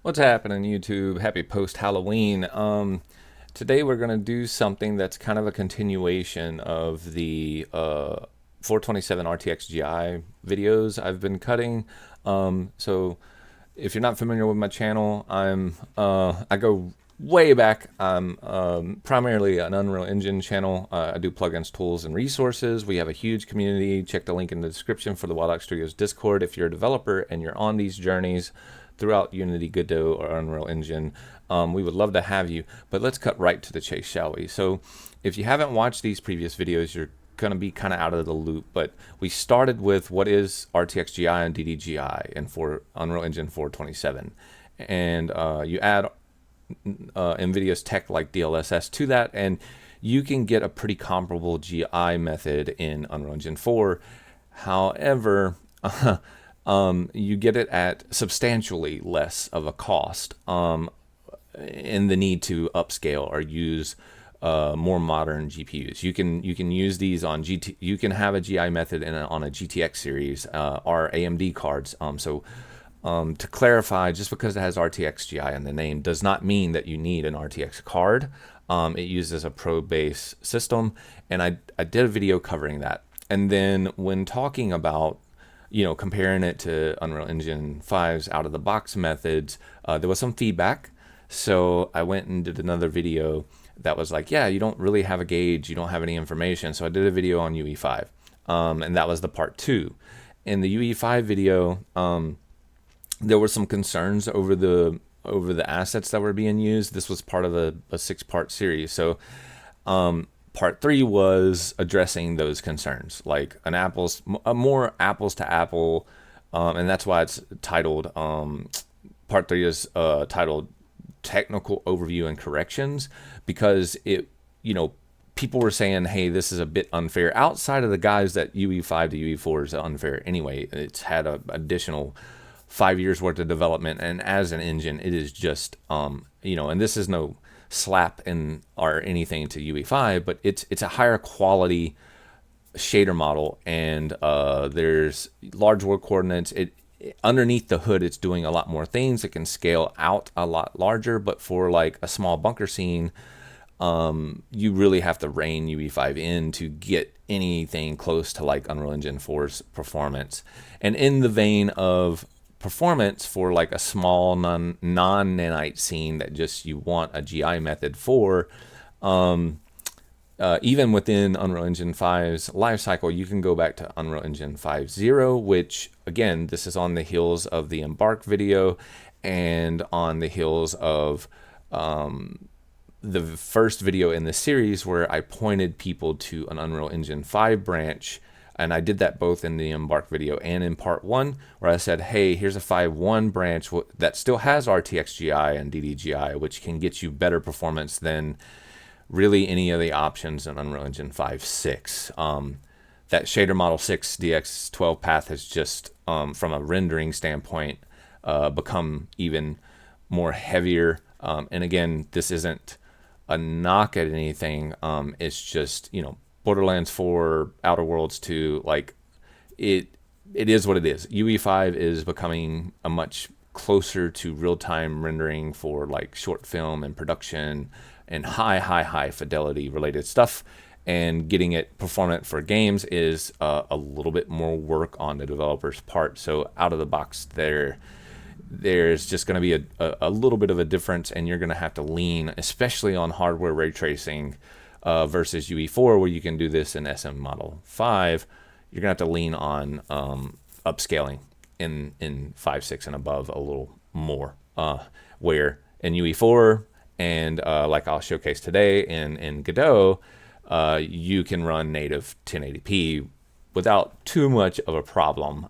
What's happening, YouTube? Happy post-Halloween. Today we're going to do something that's kind of a continuation of the 427 RTXGI videos I've been cutting. So if you're not familiar with my channel, I go way back. I'm primarily an Unreal Engine channel. I do plugins, tools, and resources. We have a huge community. Check the link in the description for the Wild Studios Discord if you're a developer and you're on these journeys throughout Unity, Godot, or Unreal Engine. We would love to have you, but let's cut right to the chase, shall we? So if you haven't watched these previous videos, you're going to be kind of out of the loop, but we started with what is RTXGI and DDGI in Unreal Engine 4.27. And you add NVIDIA's tech like DLSS to that, and you can get a pretty comparable GI method in Unreal Engine 4. However, you get it at substantially less of a cost in the need to upscale or use more modern GPUs. You can use these on GT. You can have a GI method on a GTX series or AMD cards. To clarify, just because it has RTXGI in the name does not mean that you need an RTX card. It uses a pro-based system, and I did a video covering that. And then when talking about comparing it to Unreal Engine 5's out-of-the-box methods, there was some feedback. So I went and did another video that was like, yeah, you don't really have a gauge, you don't have any information. So I did a video on UE5, and that was the part 2. In the UE5 video, there were some concerns over the assets that were being used. This was part of a 6-part series. So part 3 was addressing those concerns, like a more apples to apple, and that's why it's titled, part 3 is titled Technical Overview and Corrections, because people were saying, hey, this is a bit unfair. Outside of the guys that UE5 to UE4 is unfair anyway, it's had an additional 5 years worth of development, and as an engine, it is just, and this is no slap in or anything to UE5, but it's a higher quality shader model, and there's large world coordinates. Underneath the hood, it's doing a lot more things. It can scale out a lot larger, but for like a small bunker scene, you really have to rein UE5 in to get anything close to like Unreal Engine 4's performance. And in the vein of performance for like a small non-nanite scene that just you want a GI method for, even within Unreal Engine 5's lifecycle, you can go back to Unreal Engine 5.0, which again, this is on the heels of the Embark video and on the heels of the first video in the series where I pointed people to an Unreal Engine 5 branch. And I did that both in the Embark video and in part 1, where I said, hey, here's a 5.1 branch that still has RTXGI and DDGI, which can get you better performance than really any of the options in Unreal Engine 5.6. That shader model 6 DX12 path has just, from a rendering standpoint, become even more heavier. And again, this isn't a knock at anything. It's just, Borderlands 4, Outer Worlds 2, like it is what it is. UE5 is becoming a much closer to real-time rendering for like short film and production and high fidelity related stuff, and getting it performant for games is a little bit more work on the developer's part. So out of the box there's just going to be a little bit of a difference, and you're going to have to lean, especially on hardware ray tracing, versus UE4, where you can do this in SM Model 5. You're gonna have to lean on upscaling in 5, 6, and above a little more. Where in UE4 and like I'll showcase today in Godot, you can run native 1080p without too much of a problem.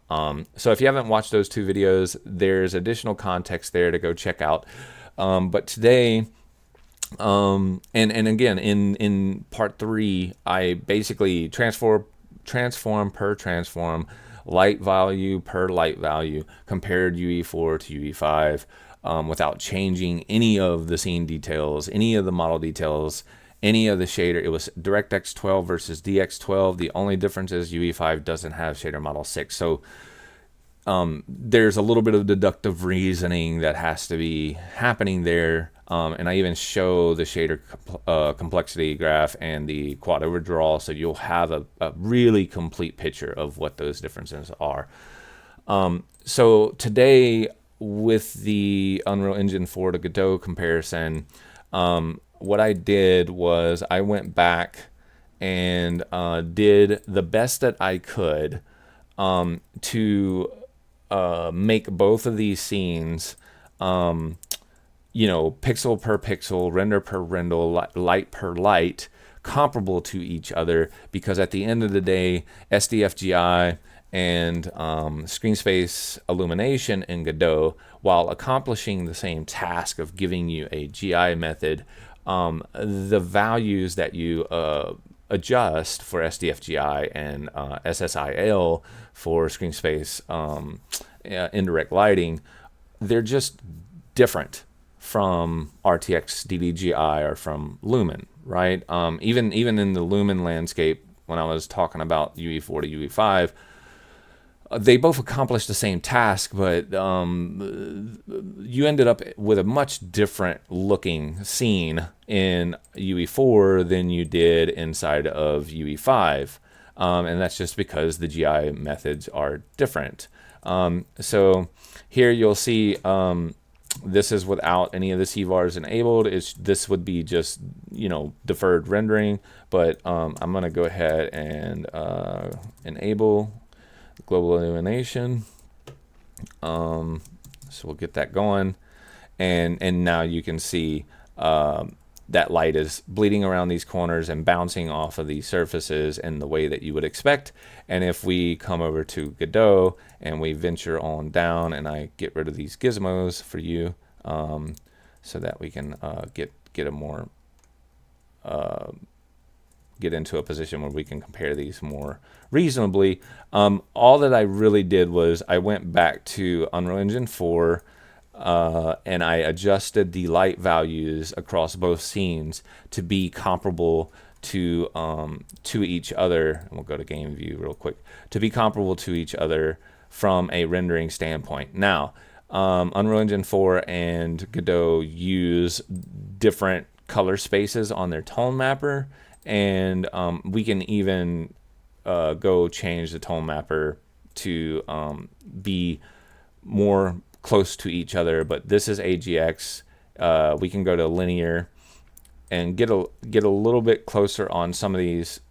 So if you haven't watched those 2 videos, there's additional context there to go check out. But today, and again, in part 3, I basically transform per transform, light value per light value, compared UE4 to UE5 without changing any of the scene details, any of the model details, any of the shader. It was DirectX 12 versus DX12. The only difference is UE5 doesn't have shader model 6. So there's a little bit of deductive reasoning that has to be happening there. And I even show the shader complexity graph and the quad overdraw, so you'll have a really complete picture of what those differences are. So today, with the Unreal Engine 4 to Godot comparison, what I did was I went back and did the best that I could to make both of these scenes, pixel per pixel, render per render, light per light, comparable to each other, because at the end of the day, SDFGI and screen space illumination in Godot, while accomplishing the same task of giving you a GI method, the values that you adjust for SDFGI and SSIL for screen space indirect lighting, they're just different from RTXGI or from Lumen, right? Even in the Lumen landscape, when I was talking about UE4 to UE5, they both accomplished the same task, but you ended up with a much different looking scene in UE4 than you did inside of UE5. And that's just because the GI methods are different. So here you'll see this is without any of the CVARs enabled. This would be just, deferred rendering, but I'm going to go ahead and enable global illumination. So we'll get that going, and now you can see that light is bleeding around these corners and bouncing off of these surfaces in the way that you would expect. And if we come over to Godot and we venture on down, and I get rid of these gizmos for you, so that we can get a more get into a position where we can compare these more reasonably. All that I really did was I went back to Unreal Engine 4 and I adjusted the light values across both scenes to be comparable to each other. And we'll go to game view real quick, to be comparable to each other from a rendering standpoint. Now, Unreal Engine 4 and Godot use different color spaces on their tone mapper, and we can even go change the tone mapper to be more close to each other. But this is AGX. We can go to linear and get a little bit closer on some of these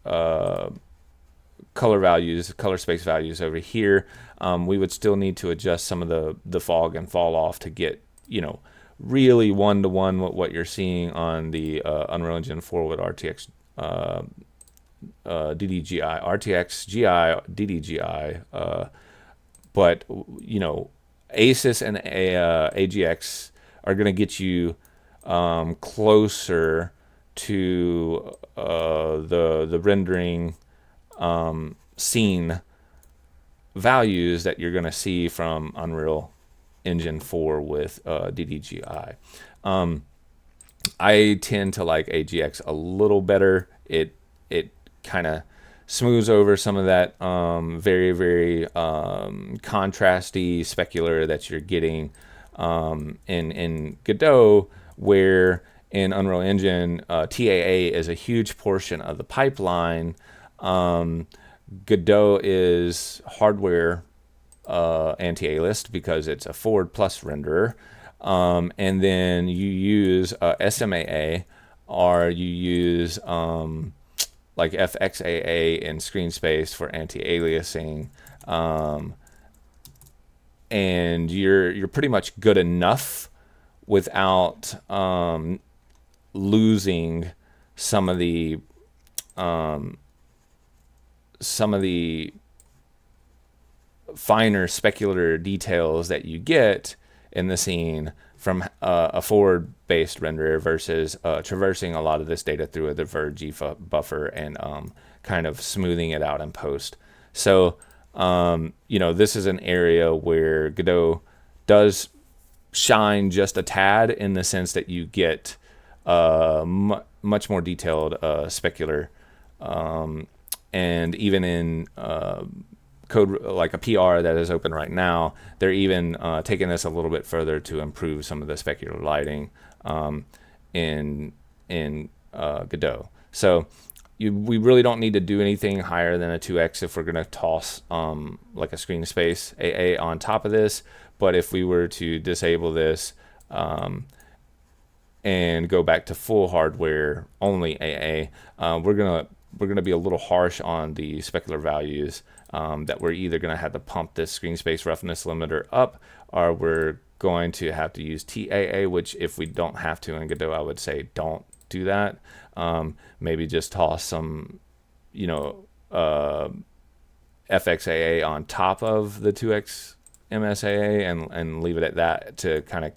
color space values over here. We would still need to adjust some of the fog and fall off to get really one-to-one with what you're seeing on the Unreal Engine 4 with RTX DDGI, RTXGI DDGI, but ASUS and AGX are going to get you closer to the rendering scene values that you're going to see from Unreal Engine 4 with DDGI. I tend to like AGX a little better. It kind of smooths over some of that very, very contrasty specular that you're getting in Godot, where in Unreal Engine, TAA is a huge portion of the pipeline. Godot is hardware anti-aliased because it's a forward plus renderer. And then you use SMAA, or you use like FXAA in screen space for anti-aliasing, and you're pretty much good enough without losing some of the finer specular details that you get in the scene from a forward-based renderer versus traversing a lot of this data through a deferred buffer and kind of smoothing it out in post. So, this is an area where Godot does shine just a tad, in the sense that you get much more detailed specular, and even in code, like a PR that is open right now. They're even taking this a little bit further to improve some of the specular lighting in Godot. So we really don't need to do anything higher than a 2x if we're going to toss like a screen space AA on top of this. But if we were to disable this and go back to full hardware only AA, we're gonna be a little harsh on the specular values, that we're either gonna have to pump this screen space roughness limiter up, or we're going to have to use TAA, which if we don't have to in Godot, I would say don't do that. Maybe just toss some, FXAA on top of the 2x MSAA and leave it at that to kind of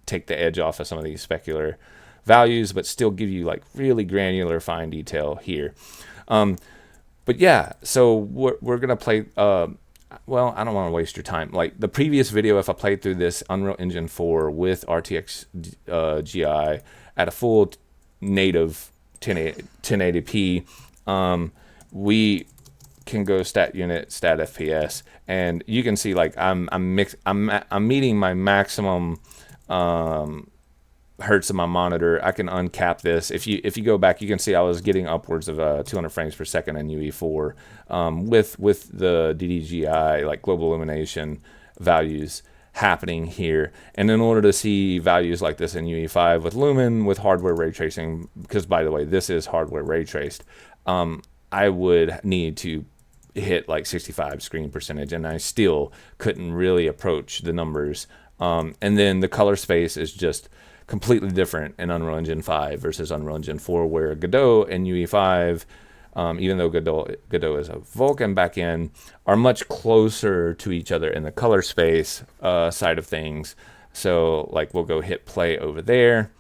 take the edge off of some of these specular values, but still give you like really granular fine detail here. But yeah, so we're gonna play. Well, I don't want to waste your time. Like the previous video, if I played through this Unreal Engine 4 with RTXGI at a full native 1080p, we can go stat unit, stat FPS, and you can see like I'm meeting my maximum hertz of my monitor. I can uncap this. If you go back, you can see I was getting upwards of 200 frames per second in UE4 with the DDGI, like global illumination values happening here. And in order to see values like this in UE5 with Lumen, with hardware ray tracing, because by the way, this is hardware ray traced, I would need to hit like 65 screen percentage, and I still couldn't really approach the numbers. And then the color space is just completely different in Unreal Engine 5 versus Unreal Engine 4, where Godot and UE5, even though Godot is a Vulkan backend, are much closer to each other in the color space side of things. So like we'll go hit play over there,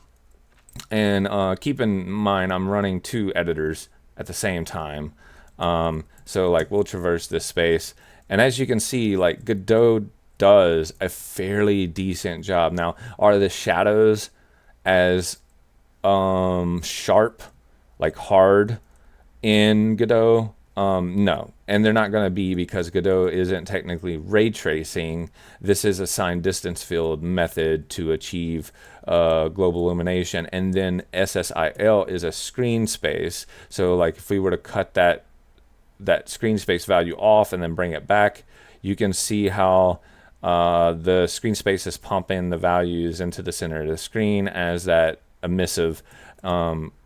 and keep in mind I'm running two editors at the same time. So like we'll traverse this space, and as you can see, like Godot does a fairly decent job. Now, are the shadows as sharp, like hard in Godot? No, and they're not going to be, because Godot isn't technically ray tracing. This is a signed distance field method to achieve global illumination, and then SSIL is a screen space. So like if we were to cut that screen space value off and then bring it back, you can see how the screen space is pumping the values into the center of the screen as that emissive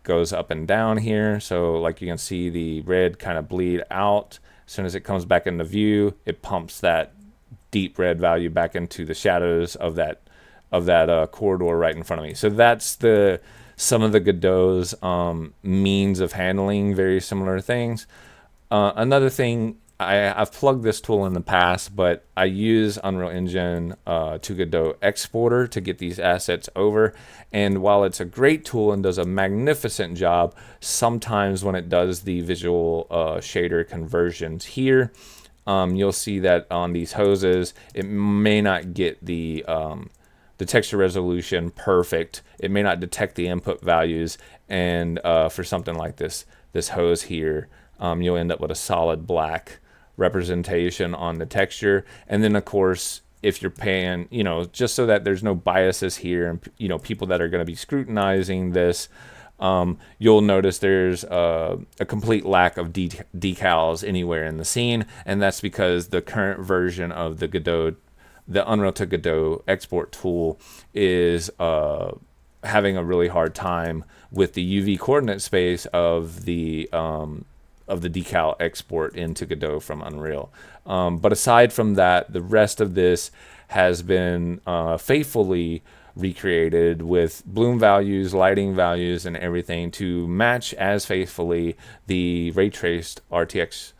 goes up and down here. So like you can see the red kind of bleed out. As soon as it comes back into view, it pumps that deep red value back into the shadows of that corridor right in front of me. So that's some of the Godot's means of handling very similar things. Another thing, I've plugged this tool in the past, but I use Unreal Engine to Godot Exporter to get these assets over. And while it's a great tool and does a magnificent job, sometimes when it does the visual shader conversions here, you'll see that on these hoses, it may not get the texture resolution perfect. It may not detect the input values. And for something like this hose here, you'll end up with a solid black representation on the texture. And then of course, if you're paying, just so that there's no biases here, and people that are going to be scrutinizing this, you'll notice there's a complete lack of decals anywhere in the scene, and that's because the current version of the Unreal to Godot export tool is having a really hard time with the UV coordinate space of the decal export into Godot from Unreal. But aside from that, the rest of this has been faithfully recreated with bloom values, lighting values, and everything to match as faithfully the ray traced RTX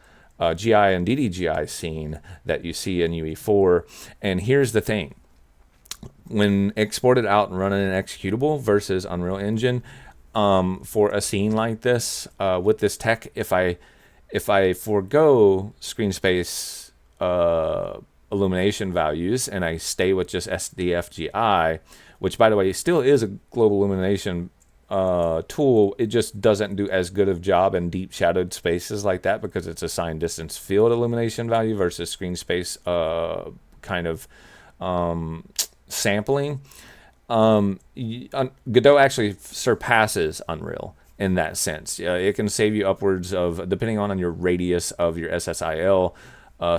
GI and DDGI scene that you see in UE4. And here's the thing. When exported out and run in an executable versus Unreal Engine, for a scene like this, with this tech, if I forego screen space illumination values and I stay with just SDFGI, which by the way still is a global illumination tool, it just doesn't do as good of job in deep shadowed spaces like that because it's assigned distance field illumination value versus screen space kind of sampling. Godot actually surpasses Unreal in that sense. It can save you upwards of, depending on your radius of your SSIL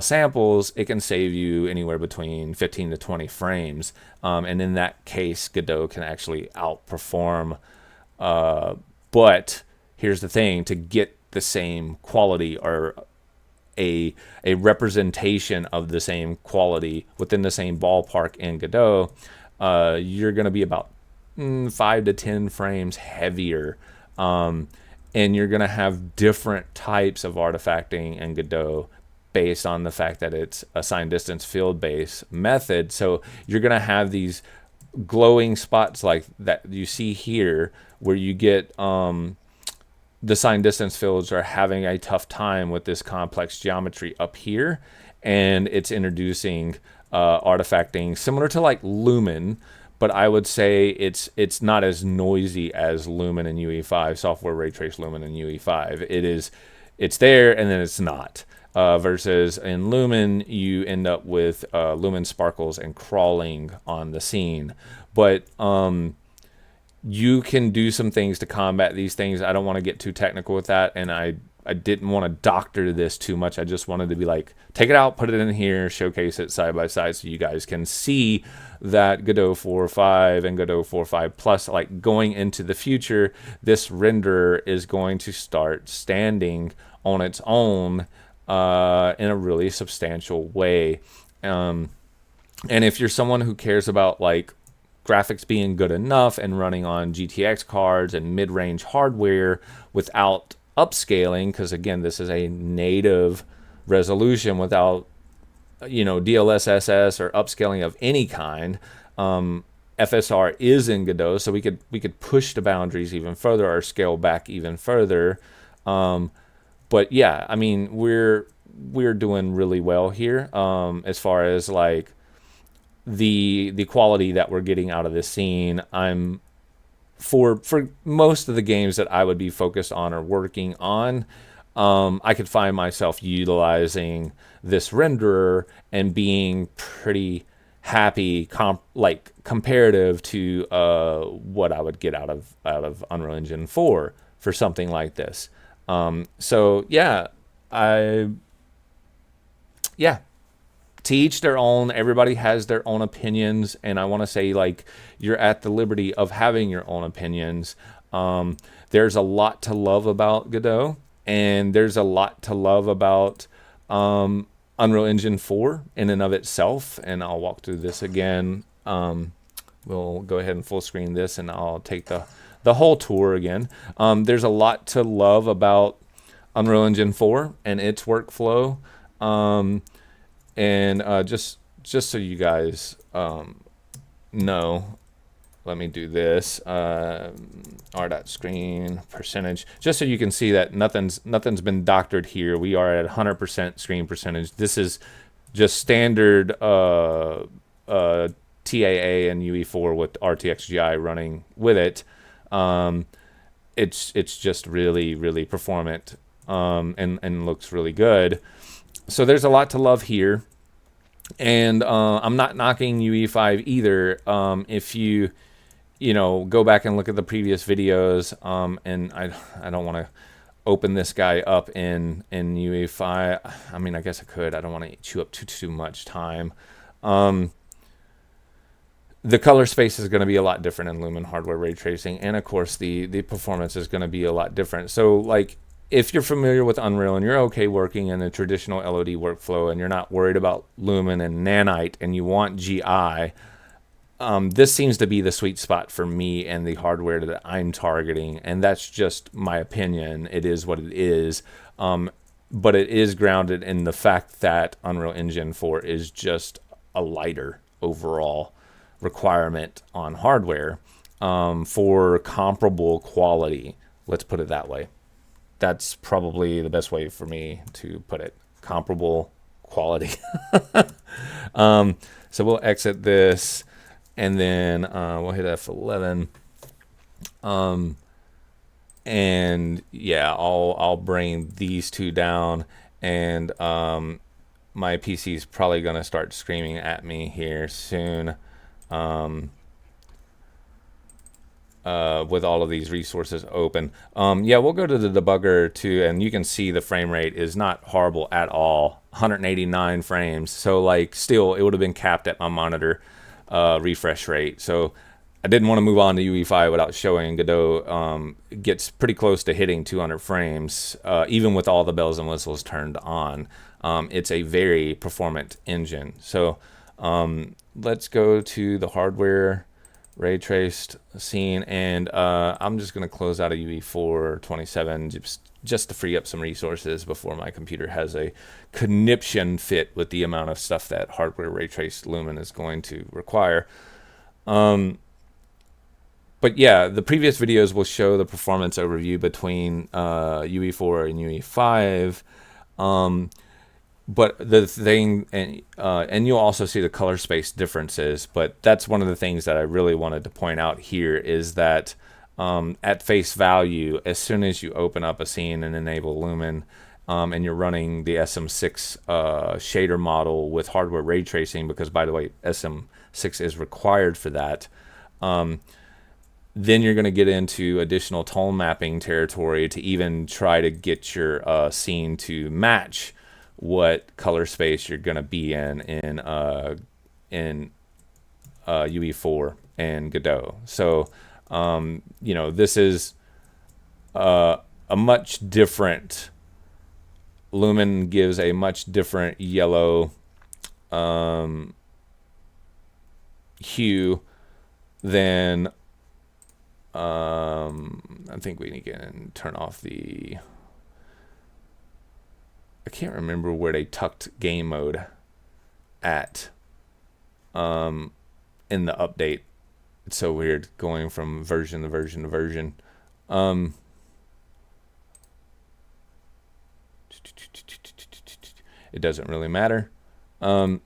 samples, it can save you anywhere between 15 to 20 frames. And in that case, Godot can actually outperform. But here's the thing, to get the same quality or a representation of the same quality within the same ballpark in Godot, you're going to be about 5 to 10 frames heavier. And you're going to have different types of artifacting in Godot based on the fact that it's assigned distance field based method. So you're going to have these glowing spots like that you see here where you get the assigned distance fields are having a tough time with this complex geometry up here, and it's introducing artifacting similar to like Lumen, but I would say it's not as noisy as Lumen and UE5, software ray trace Lumen and UE5. It's there and then it's not. Versus in Lumen, you end up with Lumen sparkles and crawling on the scene. But you can do some things to combat these things. I don't want to get too technical with that, and I didn't want to doctor this too much. I just wanted to be like, take it out, put it in here, showcase it side by side so you guys can see that Godot 4.5 and Godot 4.5 Plus, like going into the future, this renderer is going to start standing on its own in a really substantial way. And if you're someone who cares about like graphics being good enough and running on GTX cards and mid-range hardware without upscaling, because again, this is a native resolution without, DLSS or upscaling of any kind. FSR is in Godot, so we could push the boundaries even further or scale back even further. But yeah, I mean, we're doing really well here as far as like the quality that we're getting out of this scene. I'm for most of the games that I would be focused on or working on, I could find myself utilizing this renderer and being pretty happy, comparative to what I would get out of Unreal Engine 4 for something like this. So yeah, to each their own. Everybody has their own opinions, and I want to say, like, you're at the liberty of having your own opinions. There's a lot to love about Godot, and there's a lot to love about Unreal Engine 4 in and of itself. And I'll walk through this again. We'll go ahead and full screen this, and I'll take the whole tour again. There's a lot to love about Unreal Engine 4 and its workflow. And just so you guys know, let me do this. R.screen percentage, just so you can see that nothing's been doctored here. We are at 100% screen percentage. This is just standard TAA and UE4 with RTXGI running with it. It's just really performant and looks really good. So there's a lot to love here. And I'm not knocking UE5 either. If you go back and look at the previous videos, and I don't want to open this guy up in UE5. I mean, I guess I could. I don't want to chew up too much time. The color space is going to be a lot different in Lumen hardware ray tracing, and of course the performance is going to be a lot different. So like, if you're familiar with Unreal and you're okay working in a traditional LOD workflow and you're not worried about Lumen and Nanite and you want GI, this seems to be the sweet spot for me and the hardware that I'm targeting. And that's just my opinion. It is what it is. But it is grounded in the fact that Unreal Engine 4 is just a lighter overall requirement on hardware for comparable quality. Let's put it that way. That's probably the best way for me to put it. Comparable quality. So we'll exit this, and then we'll hit F11. And yeah, I'll bring these two down, and my PC is probably gonna start screaming at me here soon. With all of these resources open. Yeah, we'll go to the debugger too, and you can see the frame rate is not horrible at all. 189 frames. So like, still, it would have been capped at my monitor refresh rate. So I didn't want to move on to UE5 without showing Godot gets pretty close to hitting 200 frames, even with all the bells and whistles turned on. It's a very performant engine. So let's go to the hardware ray traced scene, and I'm just going to close out a UE4.27 just to free up some resources before my computer has a conniption fit with the amount of stuff that hardware ray traced Lumen is going to require. But yeah, the previous videos will show the performance overview between UE4 and UE5. But the thing, and you'll also see the color space differences, but that's one of the things that I really wanted to point out here is that at face value, as soon as you open up a scene and enable Lumen, and you're running the SM6 shader model with hardware ray tracing, because by the way, SM6 is required for that, then you're going to get into additional tone mapping territory to even try to get your scene to match what color space you're going to be in UE4 and Godot. So you know, this is a much different, Lumen gives a much different yellow hue than I think we need to turn off the, I can't remember where they tucked game mode at in the update. It's so weird going from version to version to version. It doesn't really matter. I'm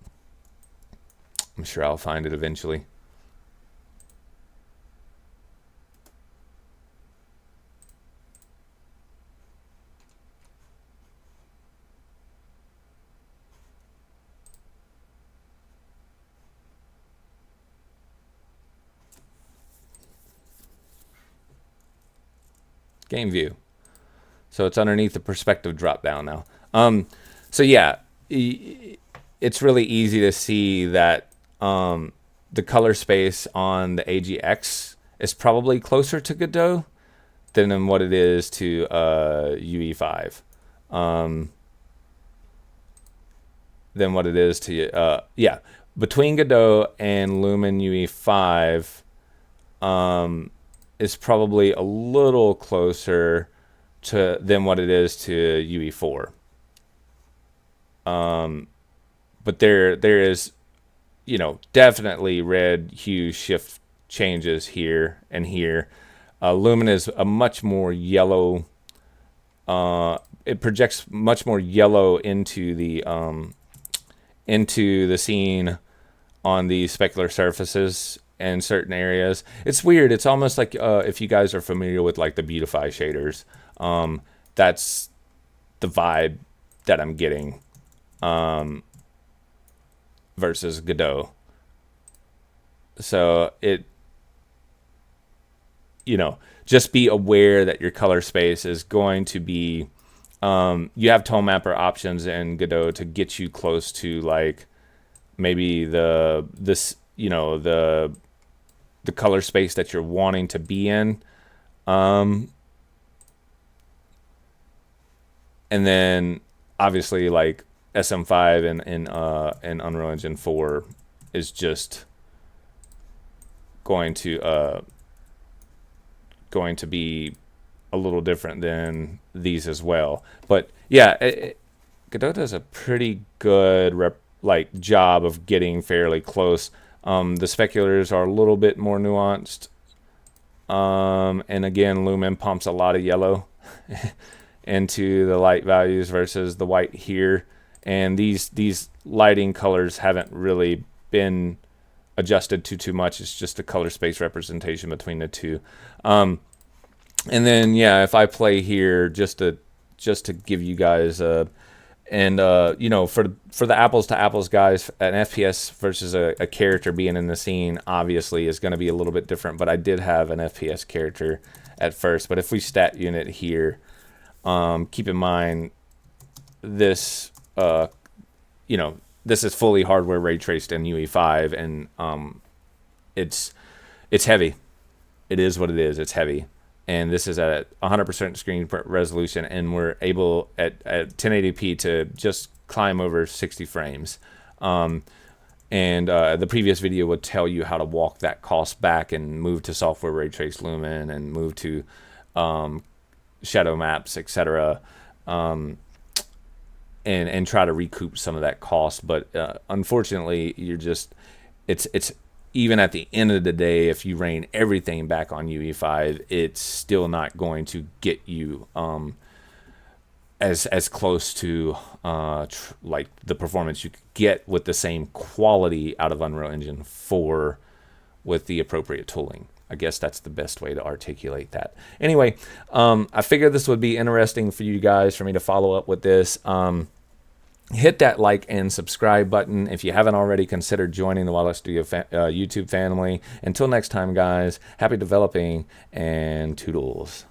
sure I'll find it eventually. Game view. So it's underneath the perspective drop down now. So yeah, it's really easy to see that the color space on the AGX is probably closer to Godot than what it is to UE5. Than what it is to, yeah, between Godot and Lumen UE5, is probably a little closer to than what it is to UE4. But there is, you know, definitely red hue shift changes here and here. Lumen is a much more yellow. It projects much more yellow into the scene on the specular surfaces and certain areas. It's weird. It's almost like if you guys are familiar with like the Beautify shaders, that's the vibe that I'm getting versus Godot. So it, you know, just be aware that your color space is going to be, you have tone mapper options in Godot to get you close to like maybe the color space that you're wanting to be in, and then obviously like SM5 and Unreal Engine 4 is just going to be a little different than these as well. But yeah, Godot does a pretty good job of getting fairly close. The speculars are a little bit more nuanced. And again, Lumen pumps a lot of yellow into the light values versus the white here. And these lighting colors haven't really been adjusted to too much. It's just a color space representation between the two. And then yeah, if I play here just to give you guys you know, for the apples to apples guys, an FPS versus a character being in the scene obviously is going to be a little bit different, but I did have an FPS character at first. But if we stat unit here, keep in mind this you know, this is fully hardware ray traced in UE5, and it's heavy. It is what it is. It's heavy. And this is at 100% screen resolution, and we're able at 1080p to just climb over 60 frames. The previous video would tell you how to walk that cost back and move to software ray trace lumen and move to shadow maps, etc. And try to recoup some of that cost. But unfortunately, you're just it's even at the end of the day, if you rein everything back on UE5, it's still not going to get you as close to like the performance you could get with the same quality out of Unreal Engine 4 with the appropriate tooling. I guess that's the best way to articulate that. Anyway, I figured this would be interesting for you guys, for me to follow up with this. Hit that like and subscribe button if you haven't already considered joining the Wildlife Studio YouTube family. Until next time, guys, happy developing and toodles.